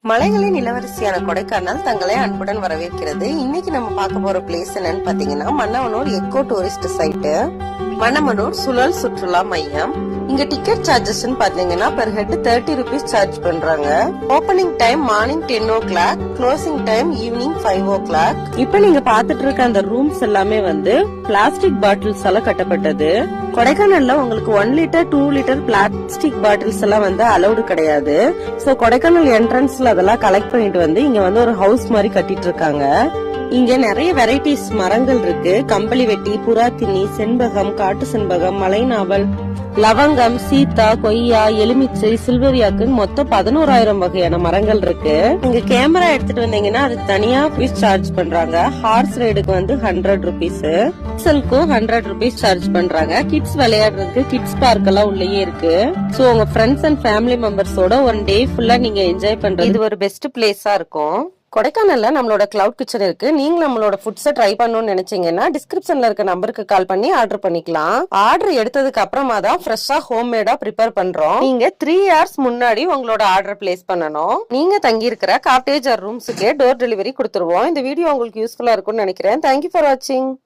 மலைகளின் இளவரசியான கொடைக்கானல் தங்களை அன்புடன் வரவேற்கிறது. இன்னைக்கு நம்ம பார்க்க போற பிளேஸ் என்னன்னு பாத்தீங்கன்னா Mannavanur eco tourist site. Mannavanur சுழல் சுற்றுலா மையம். இங்க டிக்கெட் சார்ஜஸ் பாத்தீங்கன்னா பெர் ஹெட் 30 rupees சார்ஜ் பண்றாங்க. Opening time morning 10 o'clock, closing time evening 5 o'clock. இப்ப நீங்க பாத்துட்டு இருக்க அந்த ரூம்ஸ் எல்லாமே பிளாஸ்டிக் பாட்டில்ஸ் எல்லாம் கட்டப்பட்டது. கொடைக்கானல்ல உங்களுக்கு 1 liter 2 liter பிளாஸ்டிக் பாட்டில்ஸ் எல்லாம் அலௌடு கிடையாது. சோ கொடைக்கானல் என்ட்ரன்ஸ்ல அதெல்லாம் கலெக்ட் பண்ணிட்டு இங்க ஒரு ஹவுஸ் மாதிரி கட்டிட்டு இருக்காங்க. இங்க நிறைய வெரைட்டிஸ் மரங்கள் இருக்கு. கம்பளி வெட்டி, புறாத்தினி, செண்பகம், காட்டு செண்பகம், மலைநாவல், லவங்கம், சீத்தா, கொய்யா, எலுமிச்சை, சில்வரியாக்குன்னு மொத்தம் 11,000 வகையான மரங்கள் இருக்கு. இங்க கேமரா எடுத்துட்டு வந்தீங்கன்னா அது தனியா ஃபீஸ் சார்ஜ் பண்றாங்க. ஹார்ஸ் ரைடுக்கு 100 rupees, செல்க்கும் 100 rupees சார்ஜ் பண்றாங்க. கிட்ஸ் விளையாடுறதுக்கு கிட்ஸ் பார்க் எல்லாம் உள்ளேயே இருக்கு. சோ உங்க ஃப்ரெண்ட்ஸ் அண்ட் ஃபேமிலி மெம்பர்ஸோட 1 day ஃபுல்லா நீங்க என்ஜாய் பண்றது இது ஒரு பெஸ்ட் பிளேஸா இருக்கும். கொடைக்கானல்ல நம்மளோட கிளவுட் கிச்சன் இருக்கு. நீங்க நம்மளோட ஃபுட்ஸை ட்ரை பண்ணணும்னு நினைச்சீங்கன்னா டிஸ்கிரிப்ஷன்ல இருக்க நம்பருக்கு கால் பண்ணி ஆர்டர் பண்ணிக்கலாம். ஆர்டர் எடுத்ததுக்கு அப்புறமா தான் ஃப்ரெஷ்ஷா ஹோம் மேடா ப்ரிப்பேர் பண்றோம். நீங்க 3 hours முன்னாடி உங்களோட ஆர்டர் பிளேஸ் பண்ணணும். நீங்க தங்கி இருக்கிற காட்டேஜ் ஆர் ரூம்ஸுக்கு டோர் டெலிவரி கொடுத்துருவோம். இந்த வீடியோ உங்களுக்கு யூஸ்ஃபுல்லா இருக்கும்னு நினைக்கிறேன். தேங்க்யூ ஃபார் வாட்சிங்.